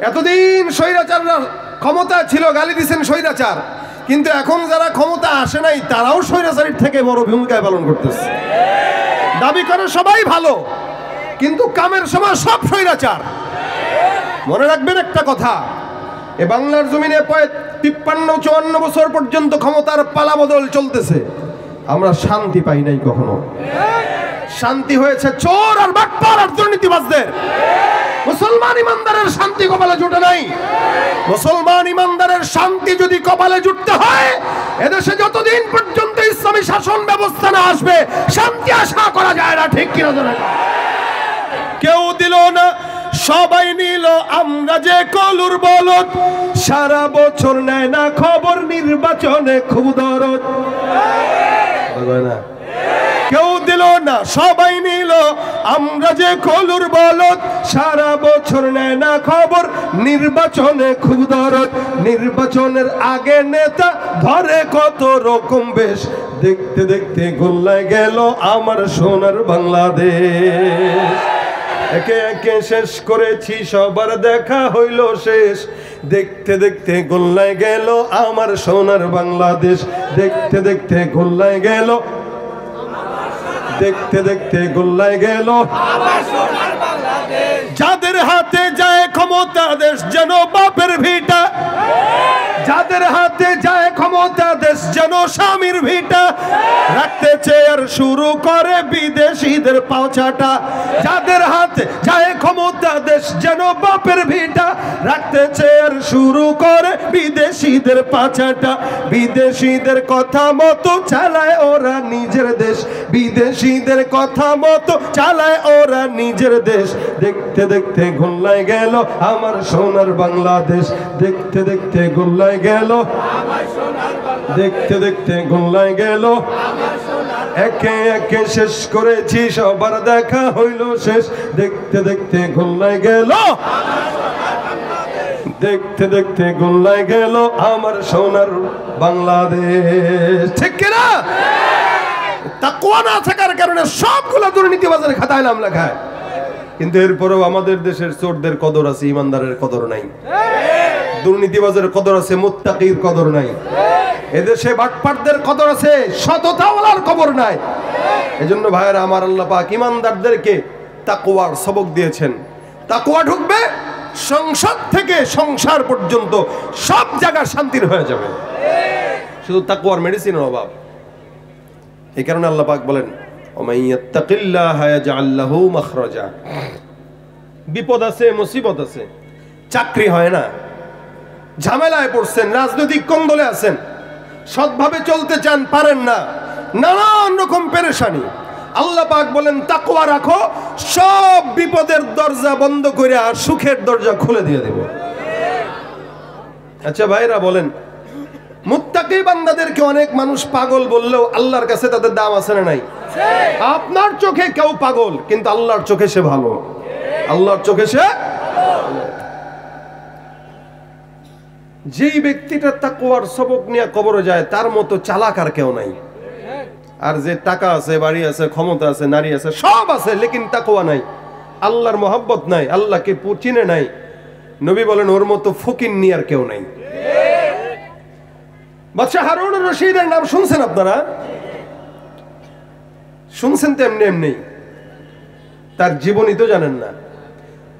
এতদিন স্বৈরাচাররা ক্ষমতা ছিল, গালি দিচ্ছেন স্বৈরাচার, কিন্তু এখন যারা ক্ষমতা আসে নাই তারাও স্বৈরাচারের থেকে বড় ভূমিকা পালন করতেছে। দাবি করে সবাই ভালো, কিন্তু কামের সময় সব স্বৈরাচার। মনে রাখবেন একটা কথা, এ বাংলার জমিনে 53-54 বছর পর্যন্ত ক্ষমতার পালাবদল চলতেছে, আমরা শান্তি পাই নাই কখনো। শান্তি হয়েছে চোর আর বাটপার আর দুর্নীতিবাজদের। মুসলমান ইমানদারের শান্তি কপালে জুটে নাই। মুসলমান ইমানদারের শান্তি যদি কপালে জুটতে হয়, এদেশে যতদিন পর্যন্ত ইসলামী শাসন ব্যবস্থা না আসবে শান্তি আশা করা যায় না। ঠিক কিনা জানেন? কেউ দিল না, সবাই নিল, আমরা যে কলুর বলদ, সারা বছর নেয় না খবর, নির্বাচনে খুব দরদ। কেউ দিল না, সবাই নিল, আমরা যে কলুর বলদ, সারা বছর নেয় না খবর, নির্বাচনে খুব দরদ। নির্বাচনের আগে নেতা ধরে কত রকম বেশ, দেখতে দেখতে গোল্লায় গেল আমার সোনার বাংলাদেশ। একে একে শেষ করেছি, সবার দেখা হইল শেষ, দেখতে দেখতে গোল্লায় গেল আমার সোনার বাংলাদেশ। দেখতে দেখতে গোল্লায় গেল, দেখতে দেখতে গোল্লায় গেল আমার সোনার বাংলাদেশ। যাদের হাতে যায় ক্ষমতা দেশ যেন বাপের ভিটা, যাদের হাতে যায় ক্ষমতা দেশ যেন স্বামীর ভিটা, রাখতে চেয়ার শুরু করে বিদেশিদের পাওচাটা। যাদের হাতে যায় ক্ষমতা দেশ যেন বাপের ভিটা, রাখতে চেয়ার শুরু করে বিদেশিদের পাচাটা। বিদেশিদের কথা মতো চালায় ওরা নিজের দেশ, বিদেশিদের কথা মতো চালায় ওরা নিজের দেশ। দেখতে দেখতে গোল্লায় গেল আমার সোনার বাংলাদেশ। দেখতে দেখতে গোল্লায় গেল আমার সোনার বাংলাদেশ। দেখতে দেখতে গোল্লায় গেল আমার সোনার। একে একে শেষ করেছি, সবার দেখা হইল শেষ, দেখতে দেখতে গোল্লায় গেল আমার সোনার বাংলাদেশ। দেখতে দেখতে গোল্লায় গেল আমার সোনার বাংলাদেশ। ঠিক কিনা? তাকওয়া না থাকার কারণে সবগুলো দুর্নীতিবাজের খাতায় নাম লেখায়, কিন্তু এরপরেও আমাদের দেশের চোরদের কদর আছে, ইমানদারের কদর নাই। দুর্নীতিবাজের কদর আছে, মুত্তাকির কদর নাই। এদেশে বাটপারদের কদর আছে, সততাওয়ালার কদর নাই। এজন্য ভাইয়েরা আমার, আল্লাহ পাক ইমানদারদেরকে তাকওয়ার সবক দিয়েছেন। তাকওয়া ঢুকবে সংসদ থেকে সংসার পর্যন্ত সব জায়গা শান্তির হয়ে যাবে। শুধু তাকওয়ার মেডিসিনের অভাব। এই কারণে আল্লাহ পাক বলেন, ওমাইয়াত্তাকিল্লাহা ইয়াজআল লাহু মাখরাজা। বিপদ আছে, মুসিবত আছে, চাকরি হয় না, ঝামেলায় পড়ছেন, রাজনৈতিক কোন্দলে আছেন, সৎভাবে চলতে চান, পারেন না, নানান রকম পেরেশানি। আল্লাহ পাক বলেন তাকওয়া রাখো, সব বিপদের দরজা বন্ধ করে আর সুখের দরজা খুলে দিয়ে দেব। আচ্ছা ভাইরা বলেন, মুত্তাকি বান্দাদেরকে অনেক মানুষ পাগল বললেও আল্লাহর কাছে তাদের দাম আছে না নাই? আপনার চোখে কেউ পাগল, কিন্তু আল্লাহর চোখে সে ভালো। আল্লাহর চোখে সে, যেই ব্যক্তিটা তাকওয়ার সবক নিয়ে কবরে যায় তার মতো চালাক আর কেউ নাই। আর যে টাকা আছে, বাড়ি আছে, ক্ষমতা আছে, নারী আছে, সব আছে, লেকিন তাকওয়া নাই, আল্লাহর মহব্বত নাই, আল্লাহকে চিনে নাই, নবী বলেন ওর মতো ফকিন্নি আর কেউ নাই। বাদশাহ হারুন রশিদের নাম শুনছেন আপনারা? শুনছেন তো এমনি এমনি, তার জীবনী তো জানেন না।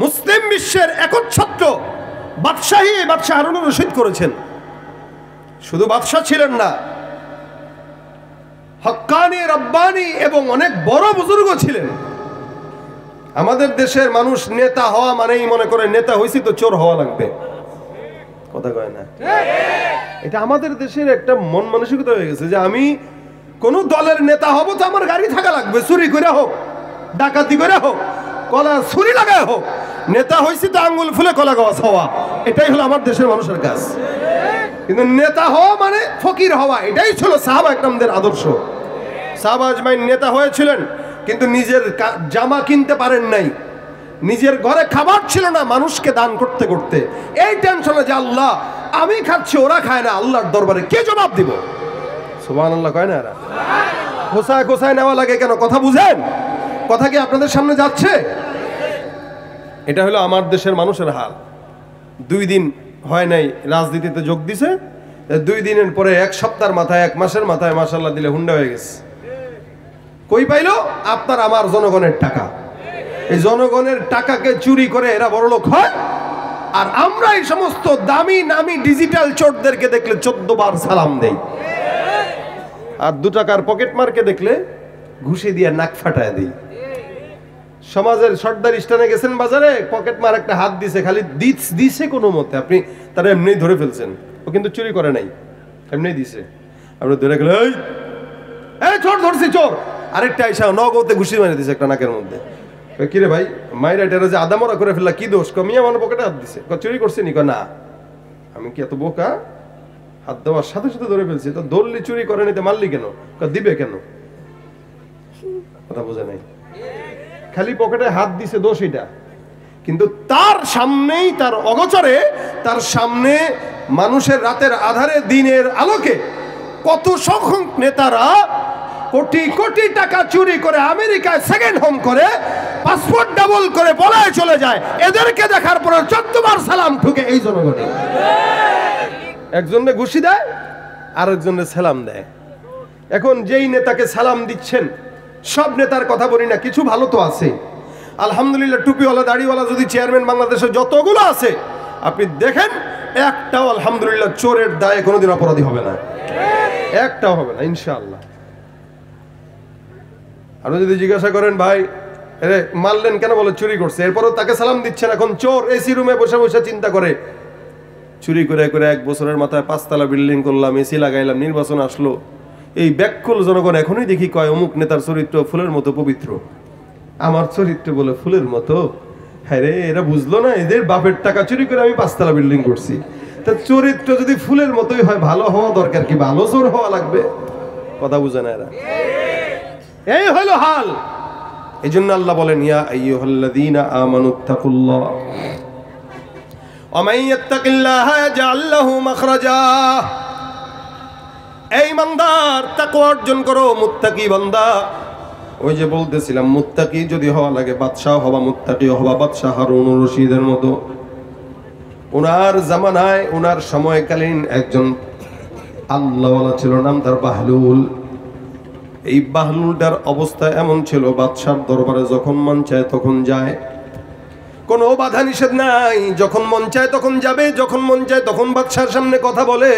মুসলিম বিশ্বের একচ্ছত্র বাদশাহী বাদশাহ হারুন রশিদ করেছেন। শুধু বাদশাহ ছিলেন না, হক্কানি, রব্বানি এবং অনেক বড় বুজুর্গ ছিলেন। আমাদের দেশের মানুষ নেতা হওয়া মানেই মনে করে নেতা হইছি তো চোর হওয়া লাগবে, কথা কয় না? এটা আমাদের দেশের একটা মন মানসিকতা হয়ে গেছে যে আমি কোন দলের নেতা হব তো আমার গাড়ি থাকা লাগবে, চুরি করে হোক, ডাকাতি করে হোক, কলা ছুরি লাগায় হোক, নেতা হইছি তো আঙ্গুল ফুলে কলা গাছ হওয়া। এটাই হলো আমার দেশের মানুষের কাজ। কিন্তু নেতা হওয়া মানে ফকির হওয়া, এটাই ছিল সাহাবা একরামদের আদর্শ। সাহাবা আজমাইন নেতা হয়েছিলেন, কিন্তু নিজের জামা কিনতে পারেন নাই, নিজের ঘরে খাবার ছিল না, মানুষকে দান করতে করতে এই টেনশনে যে আল্লাহ আমি খাচ্ছি ওরা খায় না, আল্লাহর দরবারে কে জবাব দিব? সুবহানাল্লাহ কয় না? কোথায় কোথায় নেওয়া লাগে কেন? কথা বুঝেন? কথা কি আপনাদের সামনে যাচ্ছে? এটা হলো আমার দেশের মানুষের হাল। 2 দিন হয় নাই রাজনীতিতে যোগ দিছে, 2 দিনের পরে 1 সপ্তাহের মাথায় 1 মাসের মাথায় মাশাআল্লাহ দিলে হুন্ডা হয়ে গেছে। কই পাইলো? আপনার আমার জনগণের টাকা। এই জনগণের টাকাকে চুরি করে এরা বড়লোক হয়, আর আমরা এই সমস্ত দামি নামি ডিজিটাল চোরদেরকে দেখলে 14 বার সালাম দেই, আর 2 টাকার পকেট মারকে দেখলে ঘুষি দিয়ে নাক ফাটায় দেই। সমাজের সর্দার স্থানে গেছেন বাজারে, পকেট মার একটা হাত দিছে, খালি দিছে কোনো মতে, আপনি তারা এমনি ধরে ফেলছেন, ও কিন্তু চুরি করে নাই, এমনি দিছে। আপনি ধরে গেলে এই চোর ধরছি চোর, আরেকটা আইসা নগদে ঘুষি মারে দিছে একটা নাকের মধ্যে। কিরে ভাই মাইরা এটা যে আদামরা করে ফেললা, কি দোষ? কমিয়ে আমার পকেটে হাত দিছে, চুরি করছে নি? না, আমি কি এত বোকা? হাত দেওয়ার সাথে সাথে ধরে ফেলছি। তো ধরলি চুরি করে নিতে মারলি কেন? দিবে কেন? কথা বোঝে নাই, খালি পকেটে হাত দিছে, দোষ এটা। কিন্তু তার সামনেই, তার অগোচরে, তার সামনে মানুষের রাতের আধারে দিনের আলোকে কত সংখ্যক নেতারা কোটি কোটি টাকা চুরি করে আমেরিকায় সেকেন্ড হোম করে, পাসপোর্ট ডাবল করে পলায় চলে যায়। এদেরকে দেখার পর 14 বার সালাম ঠুকে এই জনগণে। একজনে ঘুষি দেয়, আরেকজনে সালাম দেয়। এখন যেই নেতাকে সালাম দিচ্ছেন, সব নেতার কথা বলি না, কিছু ভালো তো আছে আলহামদুলিল্লাহ। টুপিওয়ালা দাড়িওয়ালা যদি চেয়ারম্যান বাংলাদেশে যতগুলো আছে আপনি দেখেন, একটাও আলহামদুলিল্লাহ চোরের দায়ে কোনোদিন অপরাধী হবে না, একটাও হবে না ইনশাআল্লাহ। আপনি যদি জিজ্ঞাসা করেন ভাই আরে মারলেন কেন, বলে চুরি করছে, এরপরও তাকে সালাম দিচ্ছেন। এখন চোর এসি রুমে বসে বসে চিন্তা করে, চুরি করে করে 1 বছরের মাথায় 5 তলা বিল্ডিং করলাম, এসি লাগাইলাম, নির্বাচন আসলো, এই ব্যাকুল জনগণ এখনই দেখি কয় অমুক নেতার চরিত্র ফুলের মতো পবিত্র, আমার চরিত্র বলে ফুলের মতো। হ্যাঁ রে, এরা বুঝলো না এদের বাপের টাকা চুরি করে আমি 5 তলা বিল্ডিং করছি। তা চরিত্র যদি ফুলের মতোই হয়, ভালো হওয়া দরকার কি, ভালো চোর হওয়া লাগবে? কথা বুঝে না এরা। এই হলো হাল। এই জন্য আল্লাহ বলেন, ইয়া আইয়ুহাল্লাযীনা আমানুত্তাকুল্লাহ ওয়া মান ইয়াত্তাকিল্লাহা ইয়াজআল লাহু মাখরাজা। এই ইমানদার তাকওয়া অর্জন করো, মুত্তাকি বান্দা। ওই যে বলতেছিলাম, মুত্তাকি যদি হওয়া লাগে বাদশাহ হওয়া, মুত্তাকি হওয়া বাদশাহ হারুন রশিদের মতো। ওনার জামানায়, ওনার সময়কালীন একজন আল্লাহওয়ালা ছিল, নাম তার বাহলুল। এই বাহলুলটার অবস্থা এমন ছিল, বাদশার দরবারে যখন মন চায় তখন যায়, কোনো বাধা নিষেধ নাই, যখন মন চায় তখন যাবে, যখন মন চায় তখন বাদশার সামনে কথা বলে।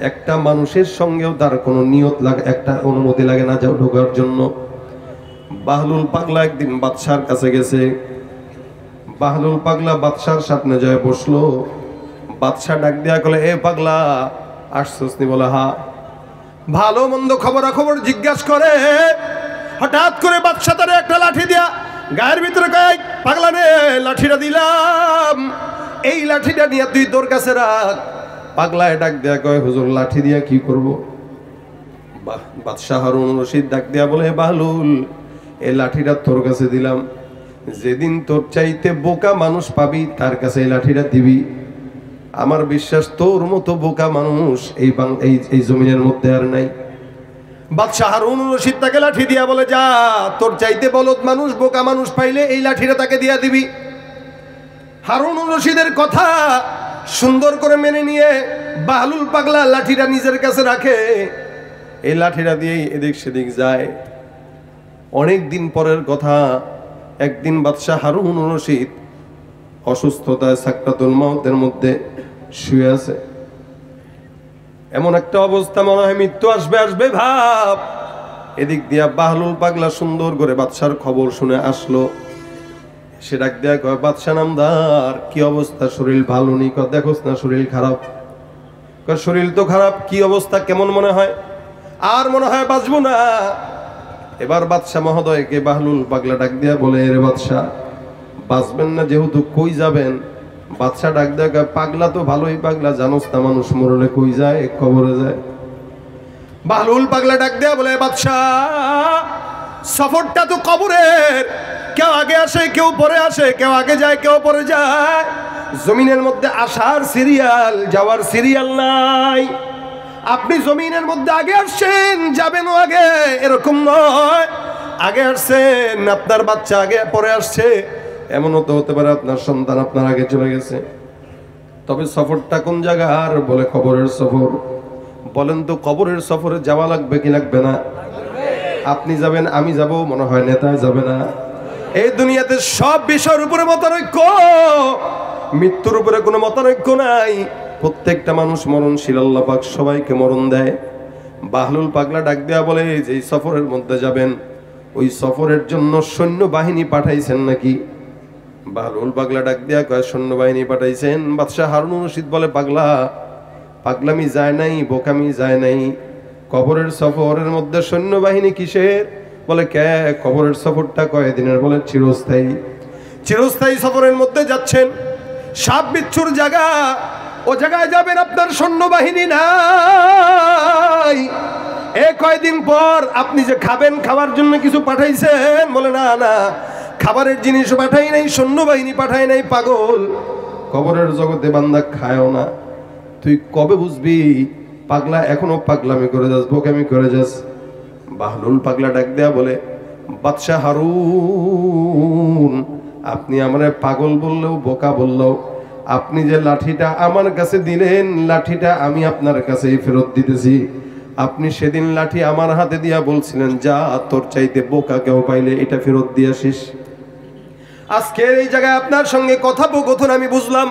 একটা মানুষের সঙ্গেও তার কোনো নিয়ত লাগে, একটা অনুমতি লাগে না যাও ঢোকার জন্য। বাহলুল পাগলা একদিন বাদশার কাছে গেছে। বাহলুল পাগলা বাদশার সামনে যায় বসলো। বাদশাহ ডাক দেয়া বলে, এ পাগলা আসছস নি? বলে হা। ভালো মন্দ খবরাখবর জিজ্ঞাসা করে। হঠাৎ করে বাদশাহ তারে একটা লাঠি দিয়া গায়ের ভিতরে কয়, পাগলা রে লাঠিটা দিলাম, এই লাঠিটা নিয়ে তুই তোর কাছে রাখ। পাগলায় ডাক দেয়া কয়, হুজুর লাঠি দিয়া কি করব? বাদশাহ হারুন রশিদ ডাক দেয়া বলে, বাহলুল এই লাঠিটা তোর কাছে দিলাম, যেদিন তোর চাইতে বোকা মানুষ পাবি তার কাছে এই লাঠিটা দিবি। আমার বিশ্বাস তোর মতো বোকা মানুষ এই জমিনের মধ্যে আর নাই। বাদশাহ হারুন রশিদ তাকে লাঠি দিয়া বলে, যা তোর চাইতে বলদ মানুষ বোকা মানুষ পাইলে এই লাঠিটা তাকে দিয়া দিবি। হারুন রশিদের কথা সুন্দর করে মেনে নিয়ে বাহলুল পাগলা লাঠিটা নিজের কাছে রাখে। এই লাঠিটা দিয়েই এদিক সেদিক যায়। অনেক দিন পরের কথা, একদিন বাদশাহ হারুন রশিদ অসুস্থতায় সাকরাতুল মউতের মধ্যে শুয়ে আছে। এমন একটা অবস্থা, মনে হয় মৃত্যু আসবে আসবে ভাব। এদিক দিয়া বাহলুল পাগলা সুন্দর করে বাদশার খবর শুনে আসলো। সে ডাক দেয়া কয়, বাদশা নামদার কি অবস্থা, শরীর ভালো নেই? দেখোস না শরীর খারাপ? শরীর তো খারাপ, কি অবস্থা, কেমন মনে হয়? আর মনে হয় বাঁচবো না। এবার বাদশা মহোদয়কে বাহলুল পাগলা ডাক দিয়া বলে, এরে বাদশা বাঁচবেন না যেহেতু কই যাবেন? বাদশা ডাক দেয়া কয়, পাগলা তো ভালোই পাগলা, জানোস না মানুষ মরলে কই যায়? কবরে যায়। বাহলুল পাগলা ডাক দেয়া বলে, বাদশা সফরটা তো কবরের, কেউ আগে আসে কেউ পরে আসে, কেউ আগে যায় কেউ পরে যায়। জমিনের মধ্যে আসার সিরিয়াল, যাওয়ার সিরিয়াল নাই। আপনি জমিনের মধ্যে আগে আসছেন, যাবেনও আগে, এরকম নয়। আগে আসছেন, আপনার বাচ্চা আগে পরে আসছে, এমনও তো হতে পারে আপনার সন্তান আপনার আগে চলে গেছে। তবে সফরটা কোন জায়গার? বলে কবরের সফর। বলেন তো কবরের সফরে যাওয়া লাগবে কি লাগবে না? আপনি যাবেন, আমি যাব, মনে হয় নেতা যাবে না। এই দুনিয়াতে সব বিষয়ের উপরে মতানৈক্য, মৃত্যুর উপরে কোনো মতানৈক্য নাই। প্রত্যেকটা মানুষ মরণশীল, আল্লাহ পাক সবাইকে মরণ দেয়। বাহলুল পাগলা ডাক দেয়া বলে, যে সফরের মধ্যে যাবেন ওই সফরের জন্য সৈন্যবাহিনী পাঠাইছেন নাকি? বাহলুল পাগলা ডাক দেয়া কয়, সৈন্যবাহিনী পাঠাইছেন। বাদশাহ হারুনুর রশিদ বলে, পাগলা পাগলামি যায় নাই, বোকামি যায় নাই। কবরের সফরের মধ্যে সৈন্যবাহিনী কিসের? বলে কে কবরের সফরটা কয়দিনের? বলে চিরস্থায়ী। চিরস্থায়ী সফরের মধ্যে যাচ্ছেন, সাপ বিচ্ছুর জায়গা, ও জায়গায় যাবেন, আপনার সৈন্যবাহিনী নাই। এ কয়দিন পর আপনি যে খাবেন, খাবার জন্য কিছু পাঠাইছেন? বলে না না, খাবারের জিনিস পাঠাই নাই, সৈন্যবাহিনী পাঠাই নাই। পাগল, কবরের জগতে বান্দা খায়ও না। তুই কবে বুঝবি? পাগলা এখনো পাগলামি করে যাস, বোকামি করে যাস। বাহলুল পাগলা ডাক দেয়া বলে, বাদশাহ হারুন, আপনি আমারে পাগল বললেও বোকা বললেও, আপনি যে লাঠিটা আমার কাছে দিলেন, লাঠিটা আমি আপনার কাছেই ফেরত দিতেছি। আপনি সেদিন লাঠি আমার হাতে দিয়া বলছিলেন, যা তোর চাইতে বোকা কেউ পাইলে এটা ফেরত দিয়ে আসিস। আজকের এই জায়গায় আপনার সঙ্গে কথোপকথন আমি বুঝলাম।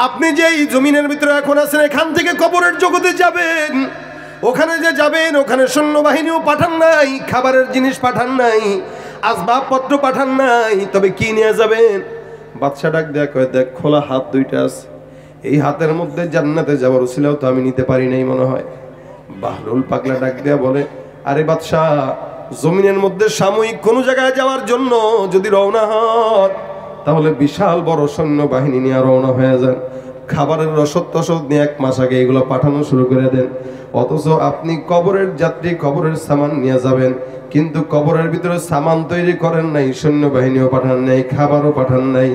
আপনি যে এই জমিনের ভিতরে এখন আছেন, এখান থেকে কবরের জগতে যাবেন। ওখানে যে যাবেন, ওখানে সৈন্যবাহিনীও পাঠান নাই, খাবারের জিনিস পাঠান নাই, আসবাবপত্র পাঠান নাই, তবে কি নিয়ে যাবেন? বাদশা ডাক দেখ, দেখ খোলা হাত দুইটা আছে, এই হাতের মধ্যে জান্নাতে যাওয়ার উসিলাও তো আমি নিতে পারি নাই মনে হয়। বাহলুল পাগলা ডাক দেয়া বলে, আরে বাদশা, জমিনের মধ্যে সাময়িক কোনো জায়গায় যাওয়ার জন্য যদি রওনা হন, তাহলে বিশাল বড় সৈন্যবাহিনী নিয়ে রওনা হয়ে যান। খাবারের রসদ টসদ নিয়ে 1 মাস আগে এগুলো পাঠানো শুরু করে দেন। অথচ আপনি কবরের যাত্রী, কবরের সামান নিয়ে যাবেন, কিন্তু কবরের ভিতরে সামান তৈরি করেন নাই, সৈন্যবাহিনীও পাঠান নাই, খাবারও পাঠান নাই।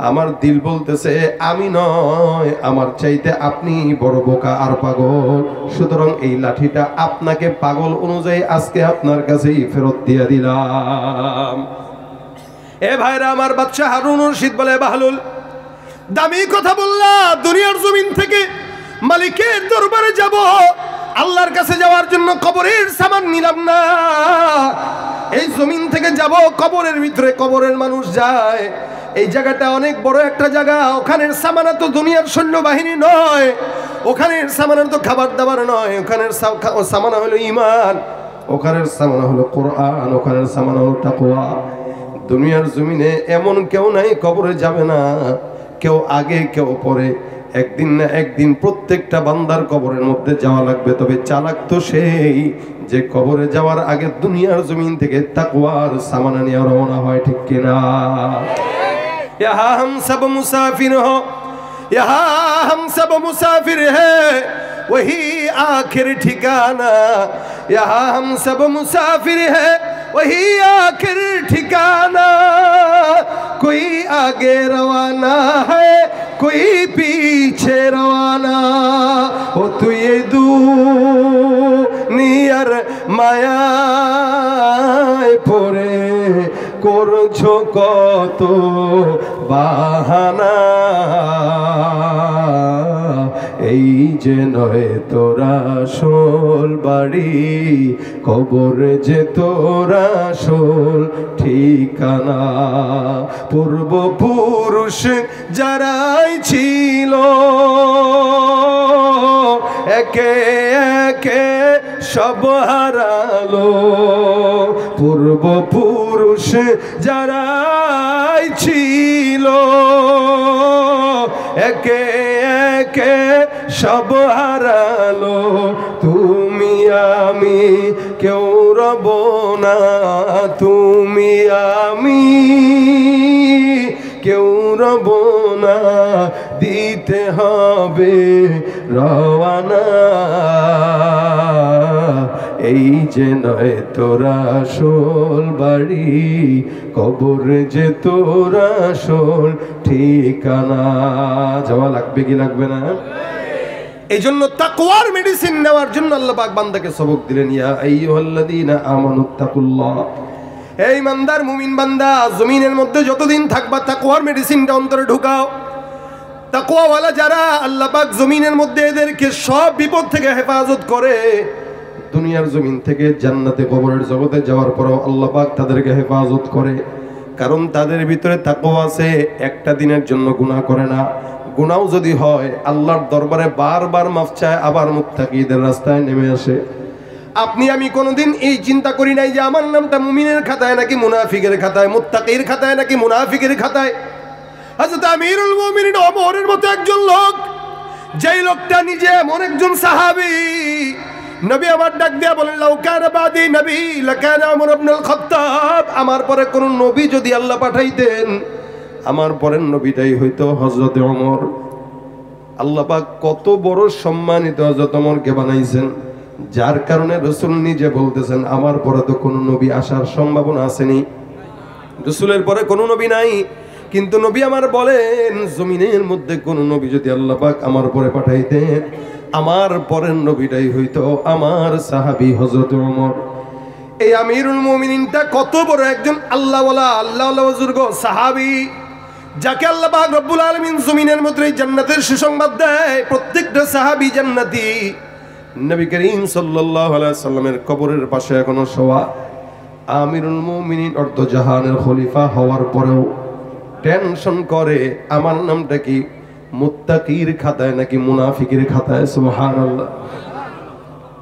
আমার দিল বলতেছে আমি নয়, আমার চাইতে আপনি বড় বোকা আর পাগল। সুতরাং এই লাঠিটা আপনাকে পাগল অনুযায়ী আজকে আপনার কাছেই ফেরত দিয়ে দিলাম। এ ভাইরা আমার, বাদশা হারুন রশিদ বলে, বাহলুল দামি কথা বললা, দুনিয়ার জমিন থেকে মালিকের দরবারে যাব, আল্লাহর কাছে যাওয়ার জন্য কবরের সামান নিলাম না। এই জমিন থেকে যাব কবরের ভিতরে, কবরের মানুষ যায়। এই জায়গাটা অনেক বড় একটা জায়গা, ওখানের সামানা তো দুনিয়ার সৈন্যবাহিনী নয়, ওখানের সামানা তো খাবার দাবার নয়, ওখানের সামানা হলো ঈমান, ওখানের সামানা হলো কোরআন, ওখানের সামানা হলো তাকওয়া। দুনিয়ার জমিনে এমন কেউ নাই কবরে যাবে না, কেউ আগে কেউ পরে, একদিন না একদিন প্রত্যেকটা বান্দার কবরের মধ্যে যাওয়া লাগবে। তবে চালাক তো সেই যে কবরে যাওয়ার আগে দুনিয়ার জমিন থেকে তাকওয়ার সামানা নিয়ে রওনা হয়, ঠিক কিনা? यहाँ हम सब मुसाफिर हो, यहाँ हम सब मुसाफिर है, वही आखिर ठिकाना। यहाँ हम सब मुसाफिर है, वही आखिर ठिकाना। कोई आगे रवाना है, कोई पीछे रवाना। ओ तू ये दुनियार मायाয় পড়ে করছো কত বাহানা। এই যে নয় তোরা আসল বাড়ি, কবর যে তোরা আসল ঠিকানা। পূর্বপুরুষ যারাই ছিল, একে একে সব হারালো। পূর্বপুরুষ যারাই ছিল, একে একে সব হারালো। তুমি আমি কেউ রব না, তুমি আমি কেউ রব না, দিতে হবে রওয়ানা। এই যে নয় তোরা আসল বাড়ি, কবর যে তোরা আসল ঠিকানা। যাওয়া লাগবে কি লাগবে না? এই জন্য তাকওয়ার মেডিসিন নেওয়ার জন্য আল্লাহ পাক বান্দাকে সবক দিলেন, ইয়া আইয়ুহাল্লাযীনা আমানুত্তাকুল্লাহ। এই ইমানদার মুমিন বান্দা, জমিনের মধ্যে যতদিন থাকবা তাকওয়ার মেডিসিনটা অন্তরে ঢুকাও। তাকওয়াওয়ালা যারা আল্লাহ পাক জমিনের মধ্যে এদেরকে সব বিপদ থেকে হেফাজত করে, দুনিয়ার জমিন থেকে জান্নাতে কবরের জগতে যাওয়ার পরেও আল্লাহ পাক তাদেরকে হেফাজত করে। কারণ তাদের ভিতরে তাকওয়া আছে, একটা দিনের জন্য গুনাহ করে না। গুনাহও যদি হয় আল্লাহর দরবারে বারবার মাফ চায়, আবার মুত্তাকিদের রাস্তায় নেমে আসে। আপনি আমি কোনোদিন এই চিন্তা করি নাই যে আমার নামটা মুমিনের খাতায় নাকি মুনাফিকের খাতায়, মুত্তাকির খাতায় নাকি মুনাফিকের খাতায়। হযরত আমিরুল মুমিনিন ওমরের মতো একজন লোক, যেই লোকটা নিজে এমন একজন সাহাবী, নবী আমার ডাক দিয়া বলেন, লাউ কানা বাদি নবী লাকানা ওমর ইবনুল খাত্তাব, আমার পরে কোন নবী যদি আল্লাহ পাঠাইতেন, আমার পরের নবীটাই হইতো হযরত ওমর। আল্লাহ পাক কত বড় সম্মানিত হযরত ওমরকে বানাইছেন, যার কারণে রাসূল নিজে বলতেছেন আমার পরে তো কোনো নবী আসার সম্ভাবনা আসেনি, রাসূলের পরে কোনো নবী নাই। কিন্তু নবী আমার বলেন, জমিনের মধ্যে কোন নবী যদি আল্লাহ পাক আমার পরে পাঠাইতেন, আমার পরের নবীটাই হইতো আমার সাহাবী হযরত ওমর। এই আমিরুল মুমিনিনটা কত বড় একজন আল্লাহওয়ালা, আল্লাহওয়ালা বুজুর্গ সাহাবী, যাকে আল্লাহ পাক রব্বুল আলামিন জমিনের মধ্যে জান্নাতের সুসংবাদ দেয়। প্রত্যেকটা সাহাবী জান্নাতি। নবী করিম সাল্লাল্লাহু আলাইহি সাল্লামের কবরের পাশে এখনো শোয়া। আমিরুল মুমিনিন অর্ধজাহানের খলিফা হওয়ার পরেও টেনশন করে আমার নামটা কি মুত্তাকির খাতায় নাকি মুনাফিকের খাতায়। সুবহানাল্লাহ।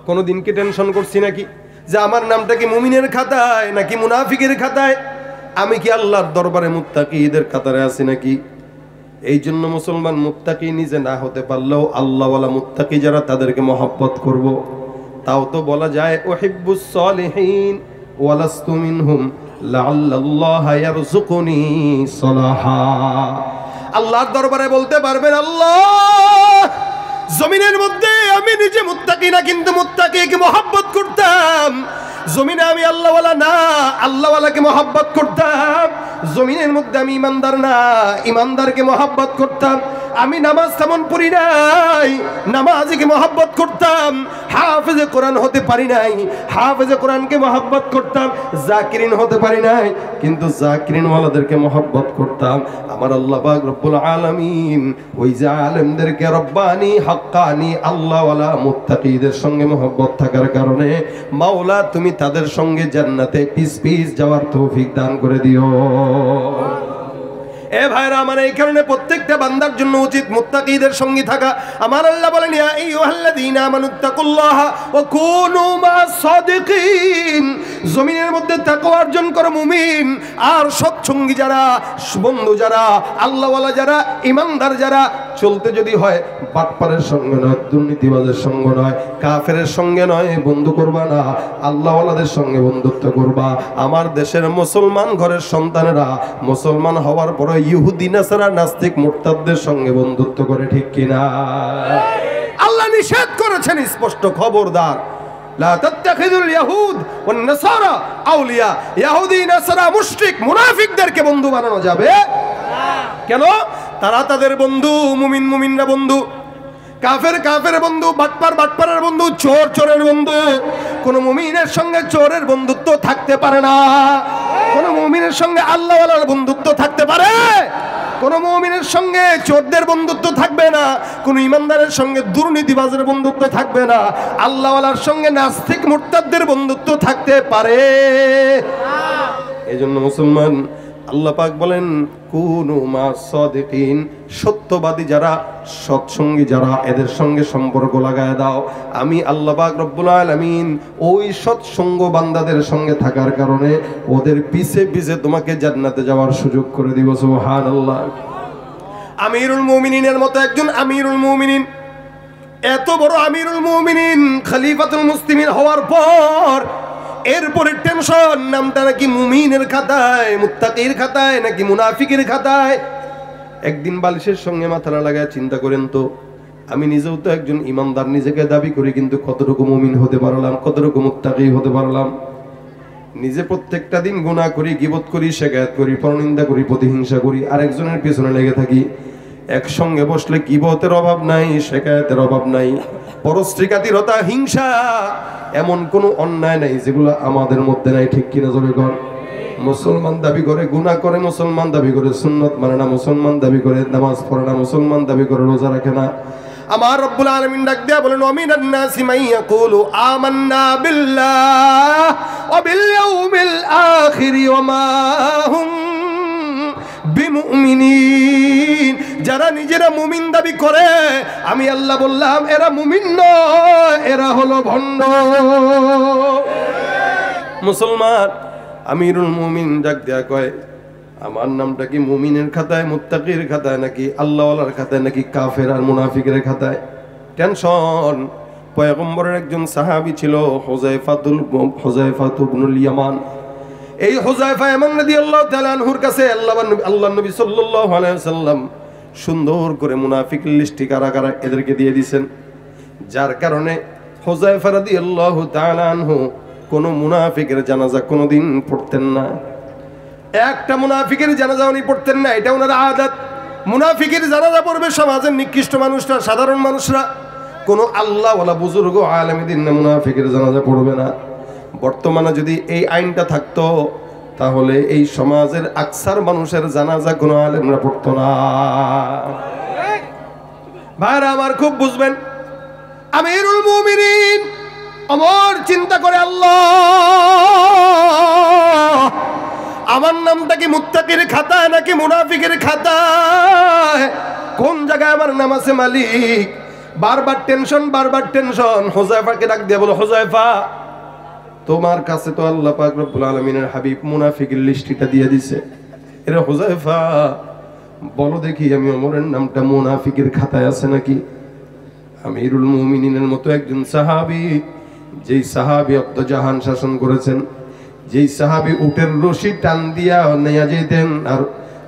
কোনদিন কি টেনশন করছি নাকি যে আমার নামটা কি মুমিনের খাতায় নাকি মুনাফিকের খাতায়? আমি কি আল্লাহর দরবারে মুত্তাকিদের কাতারে আছি নাকি? এই জন্য মুসলমান মুত্তাকি নিজে না হতে পারলেও আল্লাহওয়ালা মুত্তাকি যারা তাদেরকে মহব্বত করব। তাও তো বলা যায় উহিব্বুস সালিহিন ওয়ালাস্তু মিনহুম লাআল্লাল্লাহা ইয়ারযুকুনি সালাহা। আল্লাহর দরবারে বলতে পারবেন, আল্লাহ জমিনের মধ্যে আমি নিজে মুত্তাকি না, কিন্তু মুত্তাকিকে মহব্বত করতাম। জমিনে আমি আল্লাহওয়ালা না, আল্লাহওয়ালাকে মহব্বত করতাম। জমিনের মধ্যে আমি ইমানদার না, ইমানদারকে মহব্বত করতাম। আমি নামাজ তেমন পড়ি নাই, নামাজিকে মহব্বত করতাম। হাফেজে কোরআন হতে পারি নাই, হাফেজে কোরআনকে মহব্বত করতাম। জাকিরিন হতে পারি নাই, কিন্তু জাকিরিন ওয়ালাদেরকে মহব্বত করতাম। আমার আল্লাহ পাক রব্বুল আলামিন ওই যে আলেমদেরকে রব্বানি হাক্কানি আল্লাহওয়ালা মুত্তাকিদের সঙ্গে মহব্বত থাকার কারণে মাওলা তুমি তাদের সঙ্গে জান্নাতে পিস পিস যাওয়ার তৌফিক দান করে দিও। এ ভাইরা আমার, এই কারণে প্রত্যেকটা বান্দার জন্য উচিত মুত্তাকিদের সঙ্গী থাকা। আমার আল্লাহ বলেন, ইয়া আইয়ুহাল্লাযীনা আমানুত্তাকুল্লাহা ওয়া কুনু মা'আস সাদিকিন। জমিনের মধ্যে তাকওয়া অর্জন করো মুমিন, আর সৎসঙ্গী যারা, বন্ধু যারা, আল্লাহওয়ালা যারা, ইমানদার যারা, চলতে যদি হয় বাটপারের সঙ্গে নয়, দুর্নীতিবাজের সঙ্গে নয়, কাফেরের সঙ্গে নয়, বন্ধু করবা না, আল্লাহওয়ালাদের সঙ্গে বন্ধুত্ব করবা। আমার দেশের মুসলমান ঘরের সন্তানেরা মুসলমান হওয়ার পরে ইহুদি নাসারা নাস্তিক মুরতাদদের সঙ্গে বন্ধুত্ব করে, ঠিক কিনা? আল্লাহ নিষেধ করেছেন স্পষ্ট, খবরদার লা তাত্তাখিযুল ইয়াহুদ ওয়ান নাসারা আউলিয়া। ইহুদি নাসারা মুশরিক মুনাফিকদেরকে বন্ধু বানানো যাবে না। কেন? তারা তাদের বন্ধু, মুমিন মুমিনরা বন্ধু, কাফের কাফের বন্ধু, বাটপার বাটপারের বন্ধু, চোর চোরের বন্ধু। কোন মুমিনের সঙ্গে চোরের বন্ধুত্ব থাকতে পারে না। কোন মুমিনের সঙ্গে আল্লাহওয়ালার বন্ধুত্ব থাকতে পারে? কোন মুমিনের সঙ্গে চোরদের বন্ধুত্ব থাকবে না। কোন ইমানদারের সঙ্গে দুর্নীতিবাজের বন্ধুত্ব থাকবে না। আল্লাহওয়ালার সঙ্গে নাস্তিক মুরতাদদের বন্ধুত্ব থাকতে পারে? এজন্য মুসলমান আল্লাহ পাক বলেন, কুনু মা'আস সাদিকিন। সত্যবাদী যারা, সৎসঙ্গী যারা, এদের সঙ্গে সম্পর্ক লাগায় দাও। আমি আল্লাহ পাক রব্বুল আলামিন ওই সৎসঙ্গ বান্দাদের সঙ্গে থাকার কারণে ওদের পিছে পিছে তোমাকে জান্নাতে যাওয়ার সুযোগ করে দিব। সুবহানাল্লাহ। আমিরুল মুমিনিনের মতো একজন আমিরুল মুমিনিন, এত বড় আমিরুল মুমিনিন, খলিফাতুল মুসলিমিন হওয়ার পর এরপরে টেনশন, নামটা নাকি মুমিনের খাতায়, মুত্তাকির খাতায় নাকি মুনাফিকের খাতায়। একদিন বালিশের সঙ্গে মাথাটা লাগায় চিন্তা করেন তো, আমি নিজেও তো একজন ইমানদার নিজেকে দাবি করি, কিন্তু কতটুকু মুমিন হতে পারলাম, কতটুকু মুত্তাকি হতে পারলাম? নিজে প্রত্যেকটা দিন গুনাহ করি, গীবত করি, শিকায়াত করি, পরনিন্দা করি, প্রতিহিংসা করি, আরেকজনের পিছনে লেগে থাকি। একসঙ্গে বসলে গীবতের অভাব নাই, শিকায়াতের অভাব নাই, পরস্ত্রীকাতিরতা, হিংসা, এমন কোনো অন্যায় নাই যেগুলো আমাদের মধ্যে নাই, ঠিক কিনা জোরে কর? মুসলমান দাবি করে গুনাহ করে, মুসলমান দাবি করে সুন্নাত মানে না, মুসলমান দাবি করে নামাজ পড়ে না, মুসলমান দাবি করে রোজা রাখে না। আমার রব্বুল আলামিন ডাক দিয়া বলেন ওয়ামিনান নাসি মান ইয়াকুলু আমান্না বিল্লাহ ওয়া বিল ইয়াউমিল আখির ওয়া মা হুম বিমুমিনিন। যারা নিজেরা মুমিন দাবি করে আমি আল্লাহ বললাম এরা মুমিন নয়, এরা হলো ভণ্ড। মুসলমান আমিরুল মুমিন ডাক দেয়া কয় আমার নামটা কি মুমিনের খাতায়, মুত্তাকির খাতায়, নাকি আল্লাহওয়ালার খাতায়, নাকি কাফের আর মুনাফিকের খাতায়? টেনশন। পয়গম্বরের একজন সাহাবী ছিল হুযায়ফা ইবনুল ইয়ামান। এই হুযায়ফা ইয়ামান রাদিয়াল্লাহু তাআলা আনহুর কাছে আল্লাহর নবী সাল্লাল্লাহু আলাইহি ওয়াসাল্লাম সুন্দর করে মুনাফিকের লিস্টি কারা কারা এদেরকে দিয়ে দিয়েছেন, যার কারণে হুযায়ফা রাদিয়াল্লাহু তাআলা আনহু কোন মুনাফিকের জানাজা কোনোদিন পড়তেন না। একটা মুনাফিকের জানাজা উনি পড়তেন না, এটা ওনার আদত। মুনাফিকের জানাজা পড়বে সমাজের নিকৃষ্ট মানুষরা, সাধারণ মানুষরা। কোনো আল্লাহ ওয়ালা বুজুর্গ আলেম দিন না মুনাফিকের জানাজা পড়বে না। বর্তমানে যদি এই আইনটা থাকতো তাহলে এই সমাজের আকসার মানুষের জানাজা কোনো আলেমরা পড়তো না। ভাইরা আমার খুব বুঝবেন, আমিরুল মুমিনিন আমার চিন্তা করে আল্লাহ আমার নামটা কি মুত্তাকির খাতায় নাকি মুনাফিকের খাতায়? কোন জায়গায় আমার নাম আছে মালিক? বারবার টেনশন, বারবার টেনশন। হুযায়ফাকে ডাক দিয়ে বলো হুযায়ফা তোমার কাছে তো আল্লাহ পাক রব্বুল আলামিনের হাবিব মুনাফিকের লিস্টটা দিয়ে দিছে। এরা হুযায়ফা বলো দেখি আমি ওমরের নামটা মুনাফিকের খাতায় আছে নাকি? আমিরুল মুমিনিনের মতো একজন সাহাবী, যেই সাহাবী জাহান শাসন করেছেন, যেই সাহাবী উটের রশি টান দিয়া নিয়ে যেতেন আর